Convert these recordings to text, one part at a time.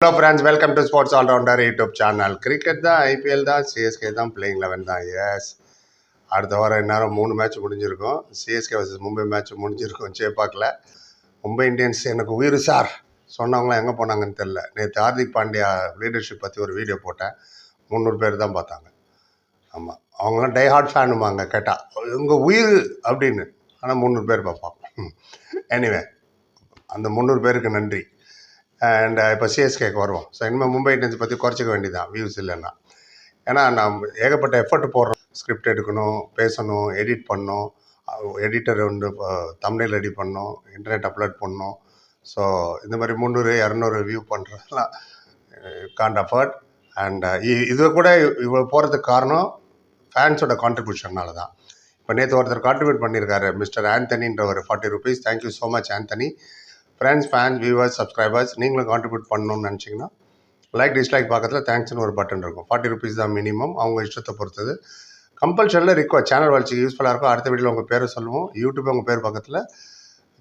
Hello friends, welcome to Sports All Rounder YouTube channel. Cricket தான் IPL தான் CSK தான் playing 11 தான். S, அடுத்த வாரம் இந்நேரம் 3 மேட்ச் முடிஞ்சிருக்கும். சிஎஸ்கே வர்சஸ் மும்பை மேட்ச் முடிஞ்சிருக்கும் சேப்பாக்கில். மும்பை இந்தியன்ஸ் எனக்கு உயிர் சார் சொன்னவங்களாம் எங்கே போனாங்கன்னு தெரில. நேற்று ஹார்திக் பாண்டியா லீடர்ஷிப் பற்றி ஒரு வீடியோ போட்டேன். 300 பேர் தான் பார்த்தாங்க. ஆமாம், அவங்களாம் டை ஹார்ட் ஃபேனுமாங்க கேட்டால் உங்கள் உயிர் அப்படின்னு. ஆனால் 300 பேர் பார்ப்பாங்க. எனிவே, அந்த 300 பேருக்கு நன்றி. அண்ட் இப்போ சிஎஸ்கேக்கு வருவோம். ஸோ இனிமேல் மும்பை இந்தியன்ஸ் பற்றி குறைச்சிக்க வேண்டியதான் வியூஸ் இல்லைன்னா. ஏன்னா நாம் ஏகப்பட்ட எஃபர்ட் போடுறோம். ஸ்கிரிப்ட் எடுக்கணும், பேசணும், எடிட் பண்ணணும், எடிட்டர் வந்து தம்ப்நெயில் ரெடி பண்ணணும், இன்டர்நெட் அப்லோட் பண்ணணும். ஸோ இந்த மாதிரி 300-200 வியூ பண்ணுறதுலாம் காண்ட் அஃபர்ட். அண்ட் இது கூட இவ்வளோ போகிறதுக்கு காரணம் ஃபேன்ஸோட கான்ட்ரிபியூஷன்னால தான். இப்போ நேற்று ஒருத்தர் கான்ட்ரிபியூட் பண்ணியிருக்காரு, மிஸ்டர் ஆந்தனின்ற ஒரு 40 rupees. Thank you so much Anthony. Friends, fans, viewers, subscribers, நீங்களும் கான்ட்ரிபியூட் பண்ணணும்னு நினச்சிங்கன்னா லைக் டிஸ்லைக் பக்கத்தில் தேங்க்ஸ்னு ஒரு பட்டன் இருக்கும். 40 rupees தான் மினிமம், அவங்க இஷ்டத்தை பொறுத்தது. கம்பல்சரியில் ரிக்வஸ்ட், சேனல் வளர்ச்சிக்கு யூஸ்ஃபுல்லாக இருக்கும். அடுத்த வீடியோவில் உங்கள் பேரை சொல்லுவோம். யூடியூப் உங்கள் பேர் பக்கத்தில்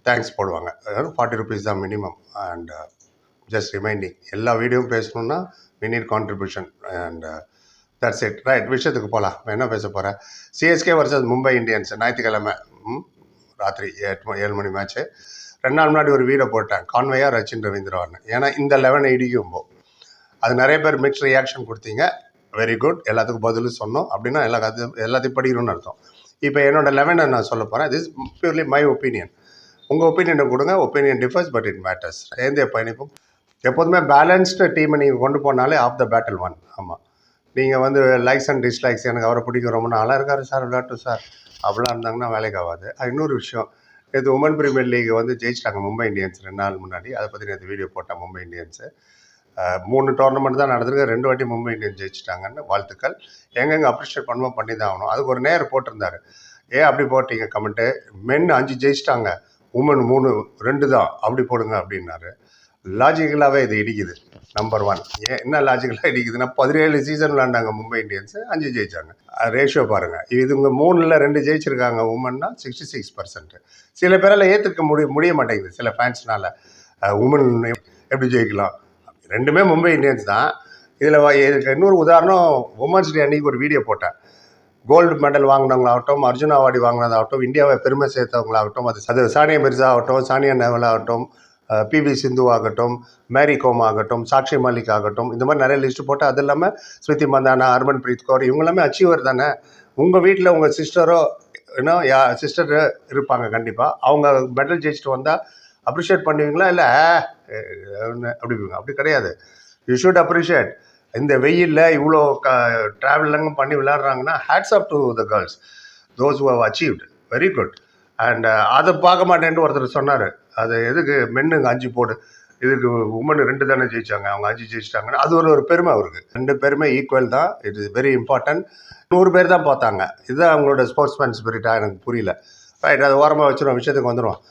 தேங்க்ஸ் போடுவாங்க. 40 rupees தான் மினிமம். அண்ட் ஜஸ்ட் ரிமைண்டிங், எல்லா வீடியோவும் பேசணுன்னா we need contribution. And that's it. Right, விஷயத்துக்கு போகலாம். என்ன பேச போகிறேன்? சிஎஸ்கே வர்சஸ் மும்பை இந்தியன்ஸ் ஞாயிற்றுக்கிழமை ராத்திரி 7 மணி மேட்ச்சு. 2 நாள் முன்னாடி ஒரு வீடியோ போட்டேன், கான்வேயா ரச்சின் ரவீந்திரான்னு. ஏன்னா இந்த 11 இடிக்கும்போ அது நிறைய பேர் மிக்ஸ் ரியாக்ஷன் கொடுத்தீங்க. வெரி குட், எல்லாத்துக்கும் பதிலும் சொன்னோம். அப்படின்னா எல்லாத்தையும் படிக்கணும்னு அர்த்தம். இப்போ என்னோட 11 நான் சொல்ல போகிறேன். This purely my opinion. உங்கள் ஒப்பீனியனை கொடுங்க. Opinion differs, but it matters. எந்த பயணிப்பும் எப்போதுமே பேலன்ஸ்டு டீமை நீங்கள் கொண்டு போனாலே ஆஃப் த பேட்டில் ஒன். ஆமாம், நீங்கள் வந்து லைக்ஸ் அண்ட் டிஸ்லைக்ஸ், எனக்கு அவரை பிடிக்கும், ரொம்ப நாளாக இருக்காரு சார், விளையாட்டு சார் அப்படிலாம் இருந்தாங்கன்னா வேலைக்கு ஆகாது. இன்னொரு விஷயம், இது உமன் பிரீமியர் லீக் வந்து ஜெயிச்சிட்டாங்க மும்பை இந்தியன்ஸ் 2 நாள் முன்னாடி. அதை பற்றி நேற்று வீடியோ போட்டேன். மும்பை இந்தியன்ஸு 3 டோர்னமெண்ட் தான் நடந்திருக்கு. 2 வாட்டி மும்பை இந்தியன்ஸ் ஜெயிச்சிட்டாங்கன்னு. வாழ்த்துக்கள். எங்கெங்கே அப்ரிஷியேட் பண்ணுவோம், பண்ணி தான் ஆகணும். அதுக்கு ஒரு நேர் போட்டிருந்தாரு. ஏன் அப்படி போட்டீங்க கமெண்ட்டு? மென் 5 ஜெயிச்சிட்டாங்க, உமன் 2 தான், அப்படி போடுங்க அப்படின்னாரு. லாஜிக்கலாகவே இது இடிக்குது. நம்பர் 1, ஏன் என்ன லாஜிக்கலாக இடிக்குதுன்னா, 17 சீசன் விளாண்டாங்க மும்பை இந்தியன்ஸு, 5 ஜெயிச்சாங்க. ரேஷியோ பாருங்கள். இதுங்க 3ல் 2 ஜெயிச்சிருக்காங்க உமன்னா 66%. சில பேரால் ஏற்றுக்க முடிய மாட்டேங்குது சில ஃபேன்ஸ்னால. உமன் எப்படி ஜெயிக்கலாம்? 2மே மும்பை இந்தியன்ஸ் தான். இதில் இன்னொரு உதாரணம், உமன்ஸ் டே அன்றைக்கி ஒரு வீடியோ போட்டேன். கோல்டு மெடல் வாங்கினவங்களாகட்டும், அர்ஜுனா அவார்டு வாங்கினதாகட்டும், இந்தியாவை பெருமை சேர்த்தவங்களாகட்டும், அது சானியா மிர்சா ஆகட்டும், சானியா நேவால் ஆகட்டும், பிவி சிந்து ஆகட்டும், மேரி கோம் ஆகட்டும், சாக்ஷி மாலிக் ஆகட்டும், இந்த மாதிரி நிறைய லிஸ்ட்டு போட்டு, அது இல்லாமல் ஸ்மிருதி மந்தானா, ஹர்மன் பிரீத் கௌர், இவங்க எல்லாமே அச்சீவர் தானே. உங்கள் வீட்டில் உங்கள் சிஸ்டரோ இன்னும் சிஸ்டர் இருப்பாங்க கண்டிப்பாக. அவங்க மெடல் ஜெயிச்சுட்டு வந்தால் அப்ரிஷியேட் பண்ணுவீங்களா? இல்லை அப்படிங்க? அப்படி கிடையாது. You should appreciate. இந்த வெயிலில் இவ்வளோ ட்ராவலிங் பண்ணி விளையாடுறாங்கன்னா hats off to the girls, those who have achieved. Very good. And அதை பார்க்க மாட்டேன்ட்டு ஒருத்தர் சொன்னார், அது எதுக்கு மென்னுங்க 5 போடு, இதுக்கு உமன் 2 தானே ஜெயிச்சாங்க, அவங்க 5 ஜெயிச்சிட்டாங்கன்னு. அது ஒரு பெருமை அவருக்கு. 2 பேருமே ஈக்குவல் தான். It is very important. 100 பேர் தான் பார்த்தாங்க. இதுதான் அவங்களோட ஸ்போர்ட்ஸ்மேன் ஸ்பிரிட்டாக எனக்கு புரியல. ரைட், அது ஓரமாக வச்சுருவோம். விஷயத்துக்கு வந்துடுவோம்.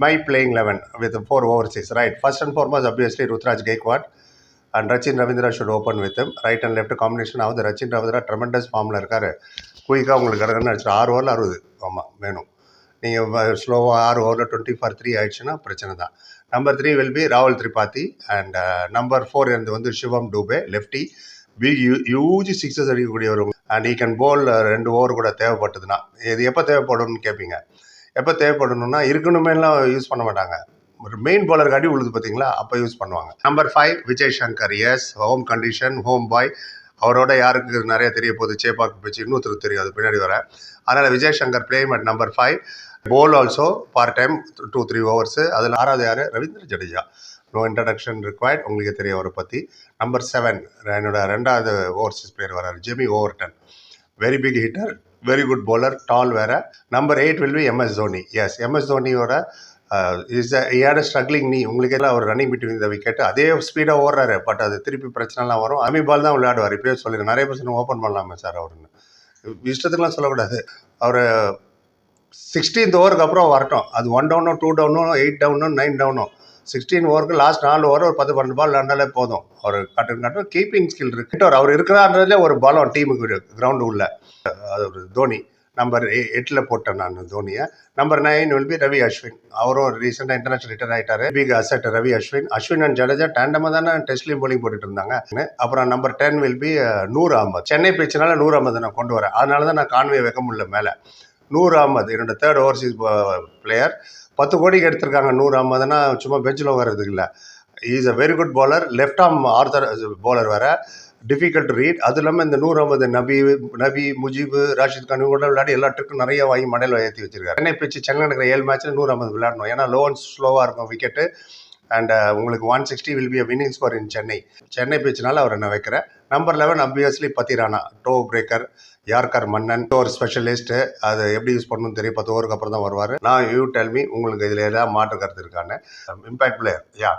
My playing 11 with 4 overseas. Right, first and foremost obviously Ruturaj Gaikwad and Rachin Ravindra should open with him. Right and left combination ஆகுது. ரச்சின் ரவீந்திரா ட்ரெமெண்டஸ் ஃபார்மில் இருக்கார். குயிக்காக உங்களுக்கு கடகன்னு அடிச்சிட்டு 6 ஓவரில் 60. ஆமாம், வேணும். நீங்கள் ஸ்லோவாக 6 ஓவரில் 20 for 3 ஆயிடுச்சுன்னா பிரச்சனை தான். நம்பர் 3 வில் பி ராகுல் திரிபாதி. அண்ட் நம்பர் 4 இருந்து வந்து சிவம் டூபே, லெஃப்டி. ஹியூஜ் 6 அடிக்கக்கூடிய ஒரு. And he can pole 2 over கூட தேவைப்பட்டதுன்னா. இது எப்போ தேவைப்படும்னு கேட்பீங்க. எப்போ தேவைப்படணும்னா இருக்கணுமேலாம் யூஸ் பண்ண மாட்டாங்க. ஒரு மெயின் பவுலருக்கு அடி உழுது பார்த்தீங்களா, அப்போ யூஸ் பண்ணுவாங்க. Number 5 Vijay Shankar. Yes, home condition, home boy. அவரோட யாருக்கு நிறைய தெரிய போகுது, சேப்பாக்கு போச்சு, இன்னொருத்தருக்கு தெரியும், அது பின்னாடி வர. அதனால் Vijay Shankar playing at number 5. Bowl also part time 2-3 overs. அதில் 6வது யார்? Ravindra Jadeja. No introduction required, உங்களுக்கு தெரியும் அவரை பற்றி. நம்பர் 7 என்னோட 2வது ஓவர்சீஸ் பிளேயர் வரார், Jamie Overton. Very big hitter, very good bowler, tall வேறு. Number 8 will be MS Dhoni. Yes, MS தோனியோட ஏட ஸ்ட்ரகிளிங் நீ, உங்களுக்கு எல்லாம் அவர் ரன்னிங் பிட்வீன் இந்த விக்கெட். அதே ஸ்பீடாக ஓடுறாரு, பட் அது திருப்பி பிரச்சனைலாம் வரும். அமி பால் தான் விளையாடுவார். இப்போயே சொல்லிடுங்க, நிறைய பர்சன்ட் ஓப்பன் பண்ணலாமே சார் அவருன்னு. இஷ்டத்துக்குலாம் சொல்லக்கூடாது. அவர் 16th ஓவருக்கு அப்புறம் வரட்டும். அது 1 டவுனோ 2 டவுனோ 8 டவுனோ 9 டவுனோ 16 ஓவருக்கு லாஸ்ட் 4 ஓவர் ஒரு 10-12 பால் விளாண்டாலே போதும். அவர் கட்டும் கீப்பிங் ஸ்கில் இருக்கு. அவர் இருக்கிறான்றதுல ஒரு பலம் டீமுக்கு கிரவுண்டு உள்ள. அது ஒரு தோனி. நம்பர் 8ல் போட்டேன் நான் தோனியை. Number 9 will be Ravi Ashwin. அவரும் ரீசெண்டாக இன்டர்நேஷனல் ரிட்டர் ஆகிட்டாரு. Big asset Ravi Ashwin. Ashwin and Jadeja டேண்டமாக தானே டெஸ்ட்லையும் போலிங் போட்டுட்டு இருந்தாங்க. அப்புறம் number 10 will be Noor Ahmad. Chennai பிச்சுனால நூர் அகமது நான் கொண்டு வரேன். அதனால தான் நான் கான்வே வைக்க முடியல மேலே. நூர் அகமது என்னோட 3rd ஓவர்சீஸ் பிளேயர். 10 கோடிக்கு எடுத்திருக்காங்க. நூர் அகமதுனா சும்மா பெஞ்சில் வர்றதுக்கு இல்லை. Is a very good bowler. Left arm author bowler வேறு. Difficult to read. அது இல்லாமல் இந்த நூர் அகமது நபி முஜிபு ராஷித் கான் கூட விளையாடி எல்லா ட்ரிக்கும் நிறைய வாங்கி மடையில் ஏற்றி வச்சிருக்காரு. சென்னை பிச்சு சென்னை நடக்கிற 7 மேட்ச்சில் நூர் அகமது விளையாடணும். ஏன்னா லோ அண்ட் ஸ்லோவாக இருக்கும் விக்கெட்டு. அண்ட் உங்களுக்கு 160 will be a winning score in Chennai பிச்சுனால அவர் நான் வைக்கிறேன். Number 11 obviously Pathirana. Toe breaker, yorker மன்னன், ஒரு ஸ்பெஷலிஸ்ட்டு. அதை எப்படி யூஸ் பண்ணணும்னு தெரியும். 10 ஓவருக்கு அப்புறம் தான் வருவார். நான் யூ டெல் மீ, உங்களுக்கு இதில் ஏதாவது மாற்று கருத்து இருக்கான்னு. Impact player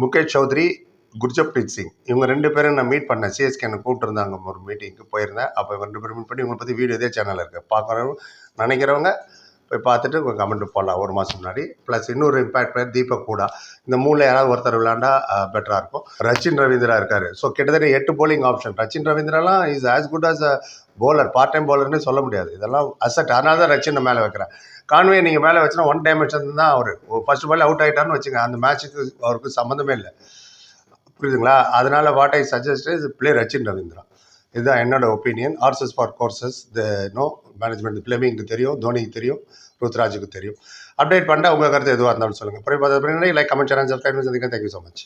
Mukesh Choudhary, Gurjapneet Singh. இவங்க 2 பேரும் நான் மீட் பண்ணேன். சிஎஸ்கே என்னை கூப்பிட்டுருந்தாங்க ஒரு மீட்டிங்க்கு போயிருந்தேன். அப்போ 2 பேரும் மீட் பண்ணி உங்களை பற்றி வீடியோ இதே சேனலில் இருக்குது. பார்க்குறவங்க நினைக்கிறவங்க போய் பார்த்துட்டு உங்கள் கமெண்ட் போடலாம். ஒரு மாதம் முன்னாடி. ப்ளஸ் இன்னொரு இம்பேக்ட் பிளேயர் தீபக் கூடா. இந்த 3ல் யாராவது ஒருத்தர் விளையாண்டா பெட்டராக இருக்கும். ரச்சின் ரவீந்திரா இருக்கார். ஸோ கிட்டத்தட்ட 8 போலிங் ஆப்ஷன். ரச்சின் ரவீந்திராலாம் is as good as a bowler. Part time பவுலர்னே சொல்ல முடியாது. இதெல்லாம் அசட். அதனால தான் ரச்சினை மேலே வைக்கிறேன். கான்வே நீங்கள் மேலே வச்சுன்னா 1 டைமென்ஷன் தான். அவர் ஃபர்ஸ்ட் பால் அவுட் ஆகிட்டார்னு வச்சுங்க. அந்த மேட்ச்சுக்கு அவருக்கு சம்மந்தமே இல்லை. புரியுதுங்களா? அதனால what I suggest is play Rachin Ravindra. இதுதான் என்னோட opinion. Horses for courses management பிளேமிங்க்கு தெரியும், தோனிக்கு தெரியும், ருத்ராஜுக்கு தெரியும். அப்டேட் பண்ணிட்டா உங்கள் கருத்து எதுவாக இருந்தாலும் சொல்லுங்கள். Like, comment, channel, subscribe. Thank you so much.